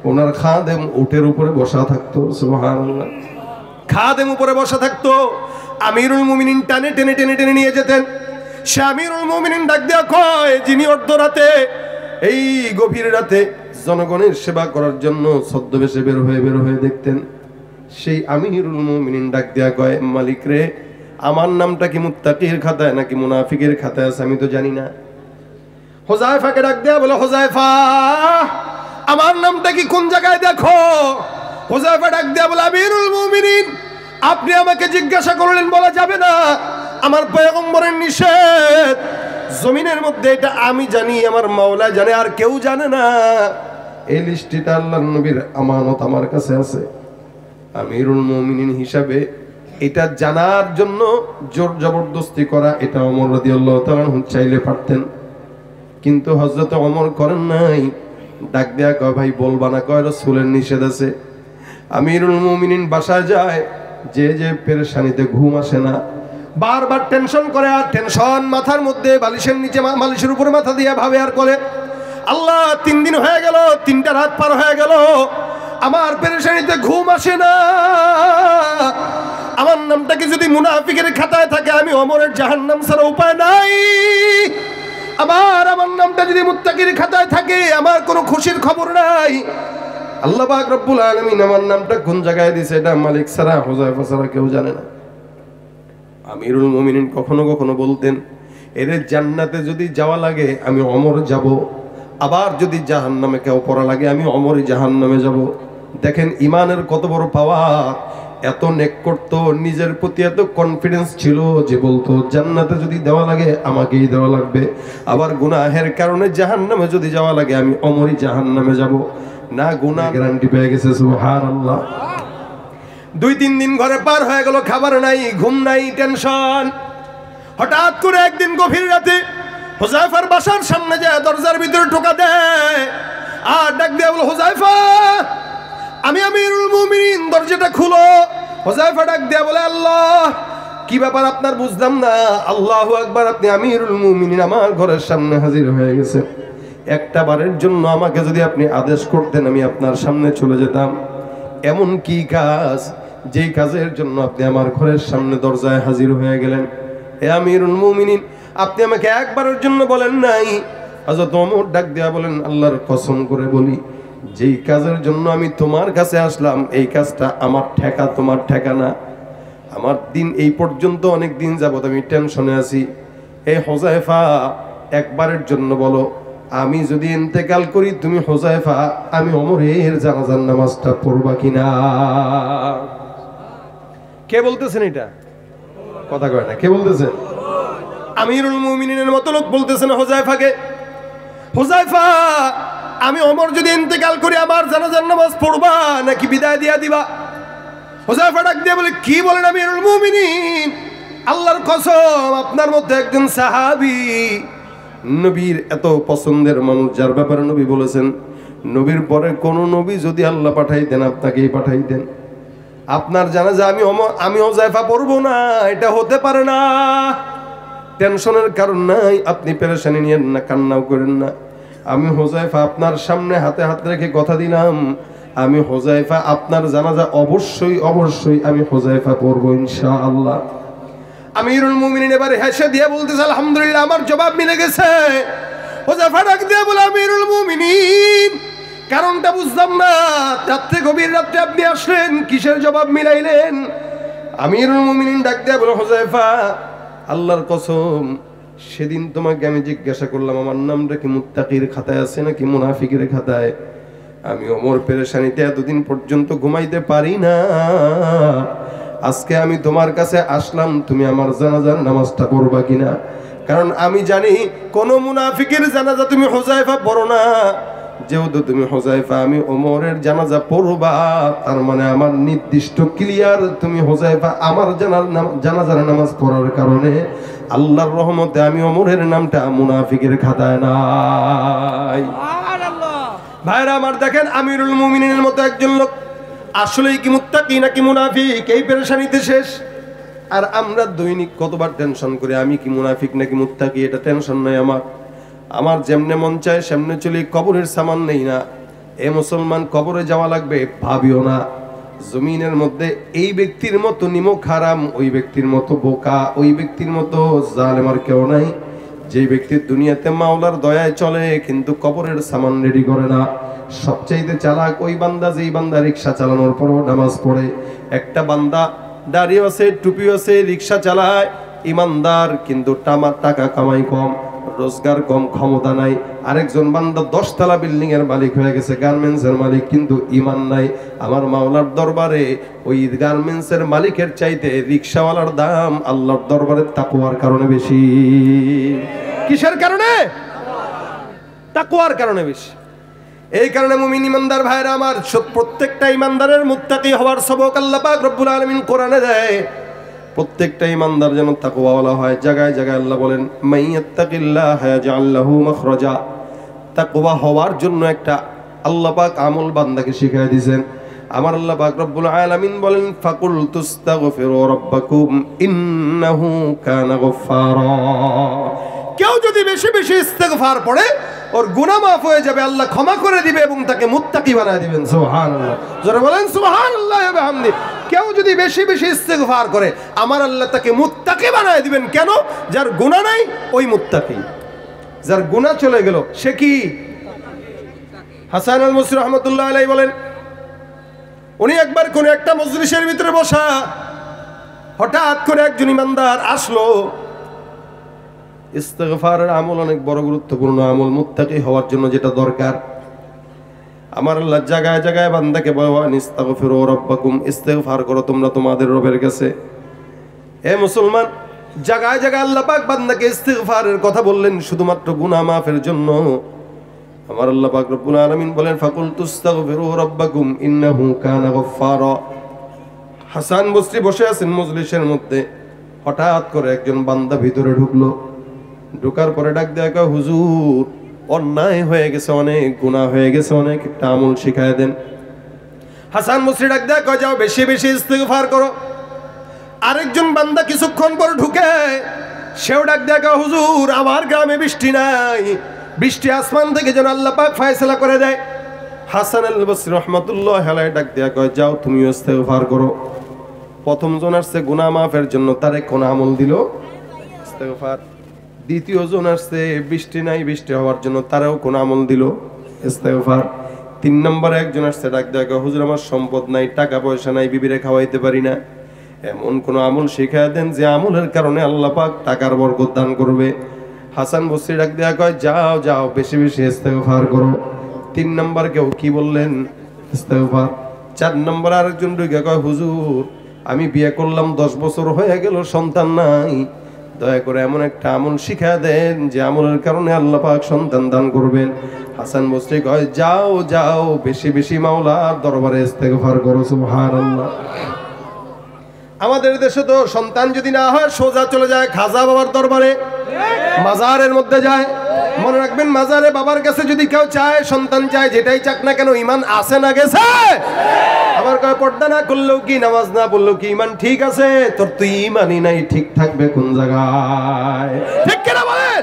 ওনার খাদেম উটের উপরে বসা থাকতো। সুবহানাল্লাহ। খাদেম উপরে বসা থাকতো, আমিরুল মুমিনিন টানে টেনে টেনে টেনে নিয়ে যেতেন। সে আমিরুল মুমিনিন ডাক দেয়া কয় যিনি অর্ধরাতে এই গভীর রাতে জনগণের সেবা করার জন্য ছদ্মবেশে বের হয়ে দেখতেন, সেই আমিরুল মুমিনিন ডাক দেয়া কয় মালিক রে আমার নামটা কি মুত্তাকির খাতায় নাকি মুনাফিকের খাতায় আছে আমি তো জানি না। হুযায়ফাকে ডাক দেয়া বলে হুযায়ফা আমার নামটা কি কোন জায়গায় দেখো? হুযায়ফা ডাক দেয়া বলে আমিরুল মুমিনিন আপনি আমাকে জিজ্ঞাসা করলেন, বলা যাবে না, আমার পয়গম্বরের নিষেধ। জমিনের মধ্যে এটা আমি জানি, আমার মাওলা জানে, আর কেউ জানে না। এই লিস্টটা আল্লাহর নবীর আমানত আমার কাছে আছে। আমিরুল মুমিনিন হিসাবে এটা জানার জন্য জোর জবরদস্তি করা এটা ওমর রাদিয়াল্লাহু তাআলা চাইলে পারতেন, কিন্তু হযরত ওমর করেন নাই। ডাক দেয়া কয় ভাই বলবা না? কয় রাসূলের নিষেধ আছে। আমিরুল মুমিনিন বাসায় যায়, যে পেরেশানিতে ঘুম আসে না, বারবার টেনশন করে, আর টেনশন মাথার মধ্যে বালিশের নিচে বালিশের উপরে মাথা দিয়ে ভাবে আর করে আল্লাহ 3 দিন হয়ে গেল, 3টা রাত পার হয়ে গেল, আমার পেরেশানিতে ঘুম আসে না। আমার নামটা কি যদি মুনাফিকের খাতায় থাকে আমি ওমরের জাহান্নাম ছাড়া উপায় নাই। আমার নামটা যদি মুত্তাকির খাতায় থাকে আমার কোনো খুশির খবর নাই। আল্লাহ পাক রব্বুল আলামিন আমার নামটা কোন জায়গায় দিয়েছে এটা মালিক ছাড়া হুযায়ফা ছাড়া কেউ জানে না। আমিরুল মুমিনিন কখনো কখনো বলতেন এর জান্নাতে যদি যাওয়া লাগে আমি ওমর যাব, আবার যদি জাহান্নামে কেউ পড়া লাগে আমি ওমরই জাহান্নামে যাব। দেখেন ইমানের কত বড় পাওয়ার। এত নেক করতো, নিজের প্রতি এত কনফিডেন্স ছিল যে বলতো জান্নাতে যদি দেওয়া লাগে আমাকেই দেওয়া লাগবে, আবার গুনাহের কারণে জাহান্নামে যদি যাওয়া লাগে আমি ওমরই জাহান্নামে যাব। না গুনাহ গ্যারান্টি পেয়ে গেছে। সুবহানাল্লাহ। 2-3 দিন ঘরে পার হয়ে গেল, খাবার নাই, ঘুম নাই, টেনশন। হঠাৎ করে একদিন গভীর রাতে হুযায়ফার বাসার সামনে যায় দরজার ভিতরে টোকা দেয় আর ডাক দিয়ে বলে হুযায়ফা আমি আমিরুল মুমিনিন, দরজাটা খুলো। হুযায়ফা ডাক দিয়ে বলে আল্লাহ কি ব্যাপার আপনার বুঝলাম না। আল্লাহু আকবার, আপনি আমিরুল মুমিনিন আমার ঘরের সামনে হাজির হয়ে গেছেন। একটা বারের জন্য আমাকে যদি আপনি আদেশ করতেন আমি আপনার সামনে চলে যেতাম। এমন কি কাজ যেই কাজের জন্য আপনি আমার ঘরের সামনে দরজায় হাজির হয়ে গেলেন? হে আমিরুল মুমিনিন আপনি আমাকে একবারের জন্য বলেন নাই। হযরত ওমর ডাক দেয়া বলেন আল্লাহর কসম করে বলি যেই কাজের জন্য আমি তোমার কাছে আসলাম এই কাজটা আমার ঠেকা, তোমার ঠেকা না। আমার দিন এই পর্যন্ত অনেক দিন যাবত আমি টেনশনে আছি। এই হুযায়ফা একবারের জন্য বলো আমি যদি ইন্তেকাল করি তুমি হুযায়ফা আমি ওমরের জানাজার নামাজটা পড়বা কিনা? কে বলতেছেন এটা? কথা কয় না, কে বলতেছেন? আমিরুল মুমিনিনের মতো লোক বলতেছেন হুযায়ফাকে, হুযায়ফা আমি ওমর যদি ইন্তেকাল করি আমার জানাজার নামাজ পড়বা নাকি বিদায় দিয়া দিবা? হুযায়ফা ডাক দিয়ে বলে, কি বলেন আমিরুল মুমিনিন, আল্লাহর কসম আপনার মধ্যে একজন সাহাবী, নবীর এত পছন্দের মানুষ যার ব্যাপারে নবী বলেছেন নবীর পরে কোন নবী যদি আল্লাহ পাঠাইতেন আপনাকেই পাঠাইতেন। আপনার জানাজা আমি হুযায়ফা পড়বো না, এটা হতে পারে না। টেনশনের কারণ নাই, আপনি পেরেশানি নিয়েন না, কান্নাও করেন না। আমি হুযায়ফা আপনার সামনে হাতে হাত রেখে কথা দিলাম, আমি হুযায়ফা আপনার জানাজা অবশ্যই অবশ্যই আমি হুযায়ফা পড়বো ইনশাআল্লাহ। আমিরুল মুমিনিন এবারে হেসে দিয়ে বলতেছে, আলহামদুলিল্লাহ আমার জবাব মিলে গেছে। হুযায়ফা ডাক দিয়ে বলে, আমিরুল মুমিনিন কারণটা বুঝলাম না, রাত্রে গভীর রাত্রে আপনি আসলেন, কিসের জবাব মিলাইলেন? আমিরুল মুমিনিন ডাক দিয়ে বলে, হুযায়ফা আল্লাহর কসম সেদিন তোমাকে আমি জিজ্ঞাসা করলাম আমার নামটা কি মুত্তাকির খাতায় আছে নাকি মুনাফিকের খাতায়। আমি ওমর পেরেশানিতে এতদিন পর্যন্ত ঘুমাইতে পারি না, আজকে আমি তোমার কাছে আসলাম তুমি আমার জানাজার নামাজটা পড়বা কিনা। কারণ আমি জানি কোন মুনাফিকের জানাজা তুমি হুযায়ফা পড়ো না, যেহেতু তুমি হুযায়ফা আমি ওমরের জানাজা পড়বা তার মানে আমার নির্দিষ্ট ক্লিয়ার তুমি হুযায়ফা আমার জানাজার নামাজ পড়ার কারণে আল্লাহর রহমতে আমি ওমরের নামটা মুনাফিকের খাতায় নাই। ভাইরা আমার দেখেন আমিরুল মুমিনিনের মতো একজন লোক আসলেই কি মুত্তাকি নাকি মুনাফিক এই পেরেশানিতে শেষ। আর আমরা দৈনিক কতবার টেনশন করি আমি কি মুনাফিক নাকি মুত্তাকি, এটা টেনশন নাই আমার যেমনে মন চায় সেমনে চলি, কবরের সামান নেই না। এ মুসলমান কবরে যাওয়া লাগবে ভাবিও না। জমিনের মধ্যে এই ব্যক্তির মতো নিমক হারাম, ওই ব্যক্তির মতো বোকা, ওই ব্যক্তির মতো জালেম আর কেউ নাই যে ব্যক্তির দুনিয়াতে মাওলার দয়ায় চলে কিন্তু কবরের সামান রেডি করে না। সবচাইতে চালাক ওই বান্দা যেই বান্দা রিক্সা চালানোর পরও নামাজ পড়ে। একটা বান্দা দাড়িও আছে টুপিও আছে রিক্সা চালায় ইমানদার কিন্তু টাকা কামাই কম, রোজগার কম, ক্ষমতা নাই। আরেকজন বান্দা 10 তলা বিল্ডিং এর মালিক হয়ে গেছে, গার্মেন্টস এর মালিক কিন্তু ঈমান নাই। আমার মাওলার দরবারে ওই গার্মেন্টস এর মালিকের চাইতে রিকশাওয়ালার দাম আল্লাহর দরবারে তাকওয়ার কারণে বেশি। কিসের কারণে? তাকওয়ার কারণে বেশি। এই কারণে মুমিন ইমানদার ভাইরা আমার প্রত্যেকটা ইমানদারের মুত্তাকি হওয়ার সবক আল্লাহ পাক রব্বুল আলামিন কোরআনে দেয়। প্রত্যেকটা ইমানদার যেন তাকওয়াওয়ালা হয়। জায়গায় জায়গায় আল্লাহ বলেন মাইয়াত্তাকিল্লাহ ইয়াজআল লাহু মাখরাজা। তাকওয়া হওয়ার জন্য একটা আল্লাহ পাক আমল বান্দাকে শিখিয়ে দিয়েছেন। আমার আল্লাহ পাক রব্বুল আলামিন বলেন ফাকুল তুস্তাগফিরু রাব্বাকুম ইন্নাহু কানা গফফারা। কেউ যদি বেশি বেশি ইস্তেগফার পড়ে ওর গুনাহ মাফ হয়ে যাবে, আল্লাহ ক্ষমা করে দিবে এবং তাকে মুত্তাকি বানায় দিবেন। সুবহানাল্লাহ, জোরে বলেন সুবহানাল্লাহ ওয়া বিহামদি। কেউ যদি বেশি বেশি ইস্তেগফার করে আমার আল্লাহ তাকে মুত্তাকি বানায় দিবেন। কেন? যার গুনাহ নাই ওই মুত্তাকি, যার গুনাহ চলে গেল সে কি? হাসান আল বসরি রাহমাতুল্লাহ আলাইহি বলেন উনি একবার কোন একটা মজলিসের ভিতরে বসা, হঠাৎ করে একজন ইমানদার আসলো। ইস্তেগফারের আমল অনেক বড় গুরুত্বপূর্ণ আমল, মুত্তাকি হওয়ার জন্য যেটা দরকার। আমার আল্লাহ জায়গায় জায়গায় বান্দাকে বলেন ইস্তাগফিরু রাব্বাকুম, ইস্তেগফার করো তোমরা তোমাদের রবের কাছে। হে মুসলমান, জায়গায় জায়গায় আল্লাহ পাক বান্দাকে ইস্তেগফারের কথা বললেন শুধুমাত্র গুনাহ মাফের জন্য। আমার আল্লাহ পাক রব্বুল আলামিন বলেন ফাকুল তুস্তাগফিরু রাব্বাকুম ইন্নাহু কানা গফফারা। হাসান বসরি বসে আছেন মজলিসের মধ্যে, হঠাৎ করে একজন বান্দা ভিতরে ঢুকলো। ঢোকার পরে ডাক দেয়া কয় হুজুর অন্যায় হয়ে গেছে, অনেক গুনাহ হয়ে গেছে, অনেক একটা আমল শিখায় দেন। হাসান বসরি ডাক দেয়া কয় যাও বেশি বেশি ইস্তেগফার করো। আরেকজন বান্দা কিছুক্ষণ পর ঢুকে, সেও ডাক দেয়া কয় হুজুর আমার গ্রামে বৃষ্টি নাই, বৃষ্টি আসমান থেকে যেন আল্লাহ পাক ফয়সালা করে দেয়। হাসান আল বসরি রাহমাতুল্লাহ আলাইহি ডাক দেয়া কয় যাও তুমিও ইস্তেগফার করো। প্রথম জন আসছে গুনাহ মাফের জন্য, তারে কোন আমল দিল? ইস্তেগফার। দ্বিতীয় জন আসছে বৃষ্টি নাই, বৃষ্টি হওয়ার জন্য, তারাও কোন আমল দিল? ইস্তেগফার। 3 নম্বরে একজন আসছে ডাক দেয়া কয় হুজুর আমার সম্পদ নাই, টাকা পয়সা নাই, বিবিরে খাওয়াইতে পারি না, এমন কোন আমল শিখায় দেন যে আমলের কারণে আল্লাহ পাক টাকার বরকত দান করবে। হাসান বসরি ডাক দেয়া কয় যাও যাও বেশি বেশি ইস্তেগফার করো। 3 নম্বর কেউ কি বললেন? ইস্তেগফার। 4 নম্বর আরেকজন ঢুকে কয় হুজুর আমি বিয়ে করলাম 10 বছর হয়ে গেল, সন্তান নাই, দয়া করে এমন একটা আমল শিখা দেন যে আমলের কারণে আল্লাহ পাক সন্তান দান করবেন। হাসান বসরি কয় যাও যাও বেশি বেশি মাওলার দরবারে ইস্তেগফার করো। সুবহানাল্লাহ। আমাদের দেশে তো সন্তান যদি না হয় সোজা চলে যায় খাজা বাবার দরবারে, মাজারের মধ্যে যায়। মনে রাখবেন মাজারে বাবার কাছে যদি কেউ চায়, সন্তান চায়, যেটাই চাক না কেন, ইমান আছে না গেছে? আবার কয় পর্দা না করলেও কি, নামাজ না পড়লেও কি ইমান ঠিক আছে? তোর তো ইমানই নাই, ঠিক থাকবে কোন জায়গায়? ঠিক কিনা বলেন?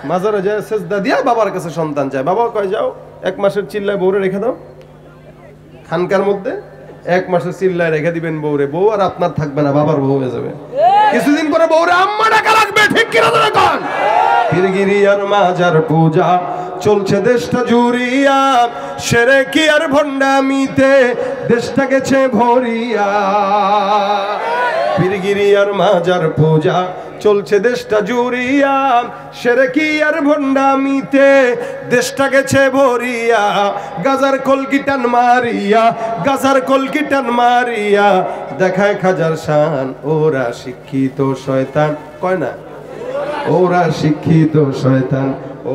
মাজারে যায় সেজদা দিয়া বাবার কাছে সন্তান চায়, বাবা কয় যাও 1 মাসের চিল্লায় বউরে রেখে দাও খানকার মধ্যে। 1 মাসের চিল্লায় রেখে দিবেন বউরে, বউ আর আপনার থাকবে না, বাবার বউ হয়ে যাবে। কিছুদিন পরে বউরে আম্মা ডাকা লাগবে। ঠিক কিনা দেখুন? পীরগিরি আর মাজার পূজা চলছে দেশটা জুড়িয়া, সেরে কি আর ভণ্ডামিতে দেশটা গেছে ভরিয়া। পীরগিরি আর মাজার পূজা চলছে দেশটা জুড়িয়া, সেরে কি আর ভণ্ডামিতে দেশটা গেছে ভরিয়া। গাজার কলকিটান মারিয়া, গাজার কলকিটান মারিয়া দেখায় খাজার শান। ওরা শিক্ষিত শয়তান, কয় না? ওরা শিক্ষিত শয়তান,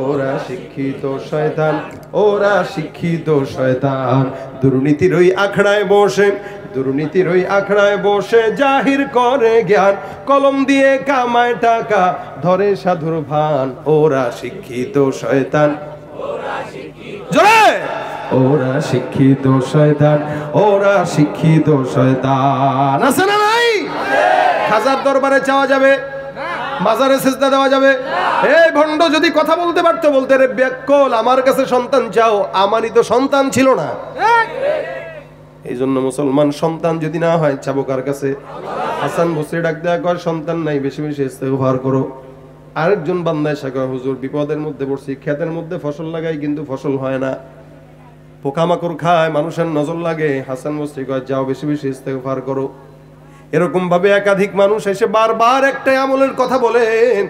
ওরা শিক্ষিত শয়তান, ওরা শিক্ষিত শয়তান। দুর্নীতির ওই আখড়ায় বসে, দুর্নীতির ওই আখড়ায় বসে জাহির করে জ্ঞান, কলম দিয়ে কামায় টাকা ধরে সাধুর ভান। ওরা শিক্ষিত শয়তান, জোরে ওরা শিক্ষিত শয়তান, ওরা শিক্ষিত শয়তান। আছে না নাই? খাজার দরবারে যাওয়া যাবে, মাজারে সেজদা দেওয়া যাবে। এই ভণ্ড যদি কথা বলতে পারতো, বলতে রে ব্যাকল আমার কাছে সন্তান চাও, আমারই তো সন্তান ছিল না। এই জন্য মুসলমান সন্তান যদি না হয় চাবো কার কাছে? হাসান বসরি ডাক দেয়া কয় সন্তান নাই, বেশি বেশি ইস্তেগফার করো। আরেকজন বান্দা এসে কয় হুজুর বিপদের মধ্যে পড়ছি, ক্ষেতের মধ্যে ফসল লাগাই কিন্তু ফসল হয় না, পোকামাকড় খায়, মানুষের নজর লাগে। হাসান বসরি কয় যাও বেশি বেশি ইস্তেগফার করো। এরকম ভাবে একাধিক মানুষ এসে বারবার একটাই আমলের কথা বলেন।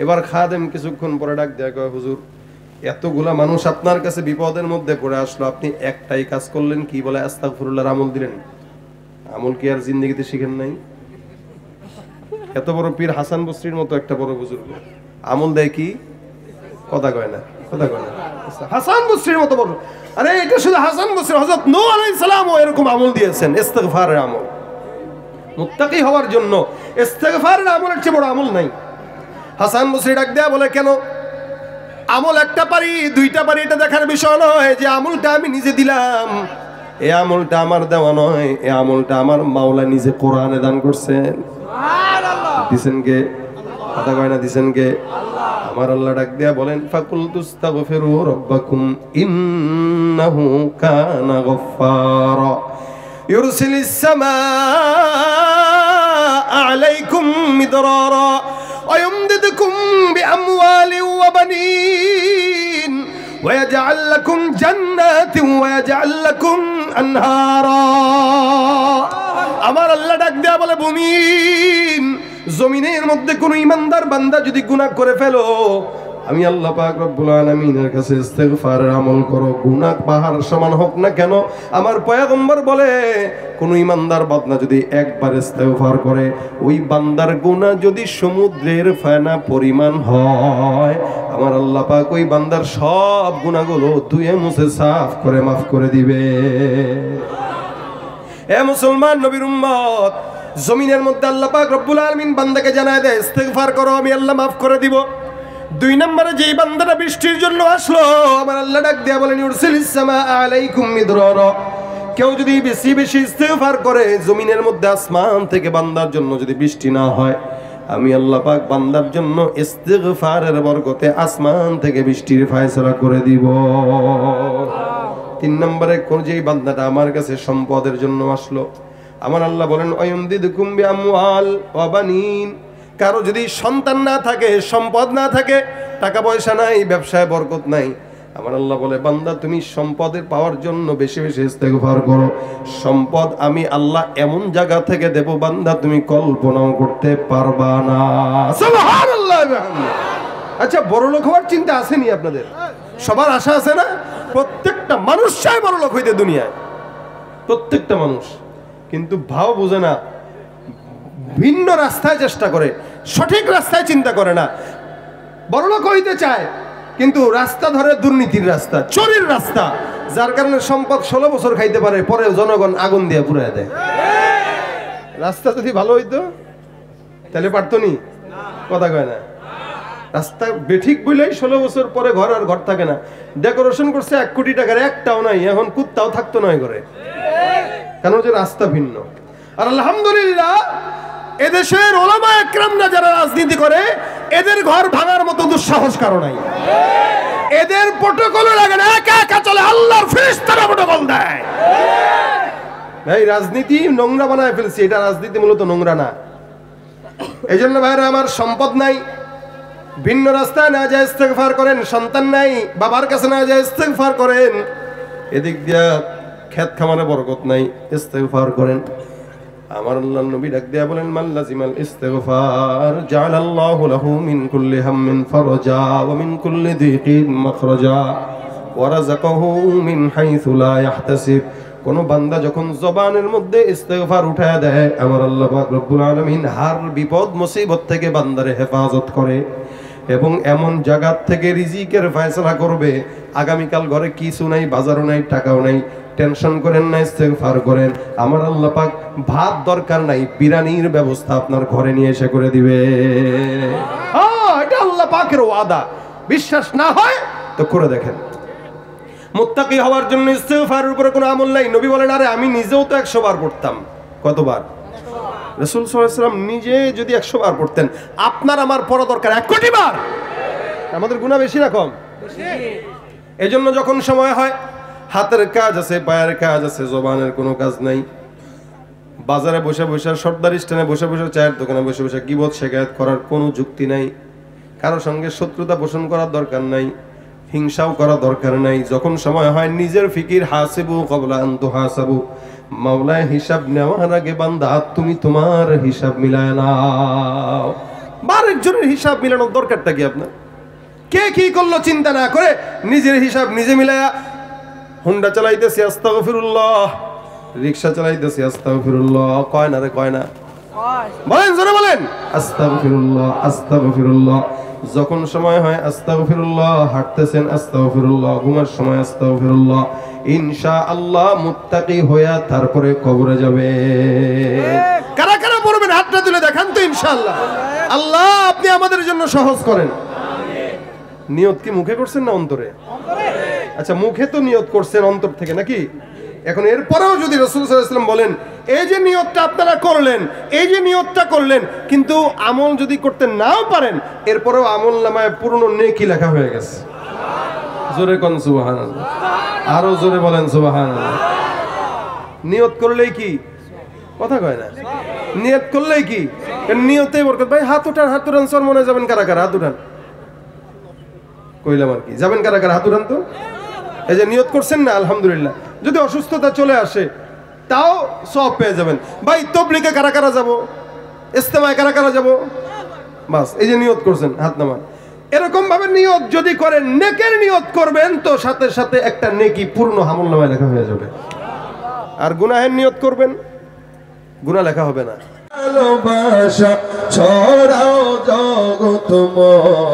এবার খাদেম কিছুক্ষণ পরে ডাক দেয়া কয় হুজুর এতগুলা মানুষ আপনার কাছে বিপদের মধ্যে পড়ে আসলো, আপনি একটাই কাজ করলেন, কি বলে? আস্তাগফিরুল্লাহর আমল দিলেন। আমল কি আর জিন্দেগিতে শিখেন নাই? এত বড় পীর হাসান বসরির মতো একটা বড় বুজুর্গ আমল দেয় কি? কথা কয় না, কথা কয় না। হাসান বসরির মতো বড়, আরে এটা শুধু হাসান বসরি, হযরত নূহ আলাইহিস সালামও এরকম আমল দিয়েছেন, ইস্তেগফারের আমল। মুত্তাকি হওয়ার জন্য ইস্তেগফারের আমলের চেয়ে বড় আমল নাই। হাসান বসরি ডাক দেয়া বলে কেন? আমল একটা পারি, দুইটা পারি, এটা দেখার বিষয় নয় যে আমলটা আমি নিজে দিলাম, এই আমলটা আমার দেওয়া নয়, এই আমলটা আমার মাওলা নিজে কোরআনে দান করছেন। দিছেন কে? কথা কয় না, দিছেন কে? আমার আল্লাহ ডাক দেয়া বলেন ফাকুল তুস্তাগফিরু রাব্বাকুম ইন্নাহু কানা গফফারা ইউরসিলিস সামাআ আলাইকুম মিদরারা ওয়া ইউমদিদকুম বিআমওয়ালিন ওয়া বানিন ওয়া ইয়াজআল লাকুম জান্নাতিন ওয়া ইয়াজআল লাকুম আনহারা। আমার আল্লাহ ডাক দেয়া বলে মুমিন, জমিনের মধ্যে কোন ইমানদার বান্দা যদি গুনাহ করে ফেলো, আমি আল্লাহ পাক রব্বুল আলামিনের কাছে ইস্তেগফারের আমল করো, গুনাহ পাহাড় সমান হোক না কেন। আমার পয়গম্বর বলে কোন ইমানদার বান্দা যদি একবার ইস্তেগফার করে, ওই বান্দার গুনাহ যদি সমুদ্রের ফেনা পরিমাণ হয়, আমার আল্লাহ পাক ওই বান্দার সব গুনাহগুলো ধুয়ে মুছে সাফ করে মাফ করে দিবে। এ মুসলমান নবীর উম্মত, জমিনের মধ্যে আল্লাহ পাক রব্বুল আলামিন বান্দাকে জানায় দেয় ইস্তেগফার করো, আমি আল্লাহ মাফ করে দিব। 2 নম্বরে যেই বান্দাটা বৃষ্টির জন্য আসলো, আমার আল্লাহ ডাক দেয়া বলেন ইউরসিলিস সামাআ আলাইকুম মিদরারা। কেউ যদি বেশি বেশি ইস্তেগফার করে, জমিনের মধ্যে আসমান থেকে বান্দার জন্য যদি বৃষ্টি না হয়, আমি আল্লাহ পাক বান্দার জন্য ইস্তেগফারের বরকতে আসমান থেকে বৃষ্টির ফয়সালা করে দিব। 3 নম্বরে কোন যেই বান্দাটা আমার কাছে সম্পদের জন্য আসলো, আমার আল্লাহ বলেন ওয়ায়ুমদিদকুম বিআমওয়াল ওয়া বানিন। কারো যদি সন্তান না থাকে, সম্পদ না থাকে, টাকা পয়সা নাই, ব্যবসায় বরকত নাই, আমার আল্লাহ বলে বান্দা তুমি সম্পদের পাওয়ার জন্য বেশি বেশি ইস্তেগফার করো। সম্পদ আমি আল্লাহ এমন জায়গা থেকে দেব বান্দা তুমি কল্পনাও করতে পারবা না। সুবহানাল্লাহ। আচ্ছা বড় লোক হওয়ার চিন্তা আসেনি আপনাদের? সবার আশা আছে না? প্রত্যেকটা মানুষ চায় বড় লোক হইতে দুনিয়ায়, প্রত্যেকটা মানুষ। কিন্তু ভাও বোঝে না, ভিন্ন রাস্তায় চেষ্টা করে, সঠিক রাস্তায় চিন্তা করে না। বড় লোক হইতে চায় কিন্তু রাস্তা ধরে দুর্নীতির রাস্তা, চোরের রাস্তা, যার কারণে সম্পদ 16 বছর খাইতে পারে, পরে জনগণ আগুন দিয়ে পুড়ায় দেয়। রাস্তা যদি ভালো হইতো তাহলে পারতো নি? কথা কয় না। রাস্তা বেঠিক বলেই 16 বছর পরে ঘর আর ঘর থাকে না। ডেকোরেশন করছে 1 কোটি টাকার, একটাও নাই, এখন কুত্তাও থাকতো নয় করে, কেন যে রাস্তা ভিন্ন। আর আলহামদুলিল্লাহ এদেশের ওলামা একরামরা যারা রাজনীতি করে এদের ঘর ভাঙার মতো দুঃসাহস কারো নাই। এদের প্রটোকলও লাগে না, একা একা চলে, আল্লাহর ফেরেশতারা প্রটোকল দেয়। এই রাজনীতি নোংরা বানায় ফেলছে, এটা রাজনীতি মূলত নোংরা না। এই জন্য ভাইরা আমার, সম্পদ নাই, ভিন্ন রাস্তায় না যায় ইস্তেগফার করেন। সন্তান নাই, বাবার কাছে না যায় ইস্তেগফার করেন। এদিক দিয়া ক্ষেত খামারে বরকত নাই, ইস্তেগফার করেন। আমার আল্লাহর নবী ডাক দিয়া বলেন, মাল্লাজিমাল ইস্তিগফার জাআলাল্লাহু লাহু মিন কুল্লি হাম্মিন ফারজা ওয়া মিন কুল্লি দিকিন মাখরাজা ওয়া রাযাকাহু মিন হাইসু লা ইয়াহতাসিব। কোন বান্দা যখন জবানের মধ্যে ইস্তিগফার উঠায় দেয়, আমার আল্লাহ পাক রব্বুল আলামিন হার বিপদ মুসিবত থেকে বান্দারে হেফাজত করে এবং এমন জায়গা থেকে রিজিকের ফয়সালা করবে। আগামীকাল ঘরে কিছু নাই, বাজারও নাই, টাকাও নাই, টেনশন করেন না, ইস্তেগফার করেন। আমার আল্লাহ পাক ভাত দরকার নাই, বিরিয়ানির ব্যবস্থা আপনার ঘরে নিয়ে এসে করে দিবে। হ্যাঁ, এটা আল্লাহ পাকের ওয়াদা। বিশ্বাস না হয় তো করে দেখেন। মুত্তাকি হওয়ার জন্য ইস্তেগফারের উপরে কোনো আমল নাই। নবী বলেন, আরে আমি নিজেও তো 100 বার পড়তাম। কতবার? রাসূল সাল্লাল্লাহু আলাইহি ওয়াসাল্লাম নিজে যদি 100 বার পড়তেন, আপনার আমার পড়া দরকার 1 কোটি বার। আমাদের গুনাহ বেশি না কম? বেশি। এজন্য যখন সময় হয়, হাতের কাজ আছে, পায়ের কাজ আছে, জবানের কোনো কাজ নাই। বাজারে বসে বসে, সর্দার স্ট্যান্ডে বসে বসে, চায়ের দোকানে বসে বসে গীবত শিকায়াত করার কোনো যুক্তি নাই। কারো সঙ্গে শত্রুতা পোষণ করার দরকার নাই, হিংসাও করা দরকার নাই। যখন সময় হয় নিজের ফিকির, হাসিবু ক্বাবলা আন তুহাসাবু, মাওলায় হিসাব নেওয়ার আগে বান্দা তুমি তোমার হিসাব মিলায় নাও। আরেকজনের হিসাব মিলানোর দরকারটা কি আপনার? কে কি করলো চিন্তা না করে নিজের হিসাব নিজে মিলায়া, হুন্ডা চালাইতেছি আস্তাগফিরুল্লাহ, রিকশা চালাইতেছি আস্তাগফিরুল্লাহ, কয় না রে, কয় না? বলেন, জোরে বলেন, আস্তাগফিরুল্লাহ আস্তাগফিরুল্লাহ। যখন সময় হয় আস্তাগফিরুল্লাহ, হাঁটতেছেন আস্তাগফিরুল্লাহ, ঘুমার সময় আস্তাগফিরুল্লাহ। ইনশাআল্লাহ মুত্তাকি হইয়া তারপরে কবরে যাবে। কারা কারা পড়বেন হাতটা তুলে দেখান তো ইনশাআল্লাহ। আল্লাহ আপনি আমাদের জন্য সহজ করেন। নিয়ত কি মুখে করছেন না অন্তরে? আচ্ছা, মুখে তো নিয়ত করছেন, অন্তর থেকে নাকি? এখন এরপরেও যদি রাসূল সাল্লাল্লাহু আলাইহি ওয়াসাল্লাম বলেন, এই যে নিয়তটা আপনারা করলেন, এই যে নিয়তটা করলেন, কিন্তু আমল যদি করতে নাও পারেন, এরপরেও আমল নামায় পূর্ণ নেকি লেখা হয়ে গেছে। জোরে কোন সুবহানাল্লাহ, আরো জোরে বলেন সুবহানাল্লাহ। নিয়ত করলেই কি? কথা কয় না। নিয়ত করলেই কি? নিয়তেই বরকত। ভাই হাত উঠান, হাত উঠান, সর মনে যাবেন কারা কারা? হাত উঠান। কইলাম আর কি, যাবেন কারা কারা? হাত উঠান তো। এই যে নিয়ত করছেন না, আলহামদুলিল্লাহ। যদি অসুস্থতা চলে আসে তাও সওয়াব পেয়ে যাবেন। ভাই তাবলীগে কারা কারা যাব? ইজতেমায় কারা কারা যাব? বাস, এই যে নিয়ত করছেন, হাত নামান। এরকম ভাবে নিয়ত যদি করেন, নেকের নিয়ত করবেন, তো সাথে সাথে একটা নেকি পূর্ণ আমলনামায় লেখা হয়ে যাবে। আর গুনাহের নিয়ত করবেন, গুনাহ লেখা হবে না। ভালোবাসা ছড়াও জগতময়,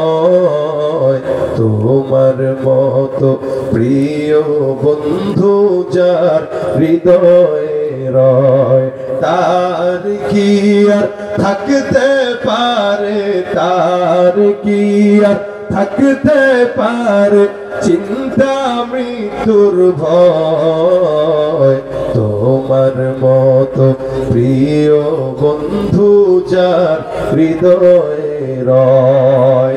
তোমার মতো প্রিয় বন্ধু যার হৃদয়ে রয়, তার কি আর থাকতে পারে, তার কি আর থাকতে পারে চিন্তা মৃত্যুর ভয়, তোমার মতো প্রিয় বন্ধু যার হৃদয়ে রয়।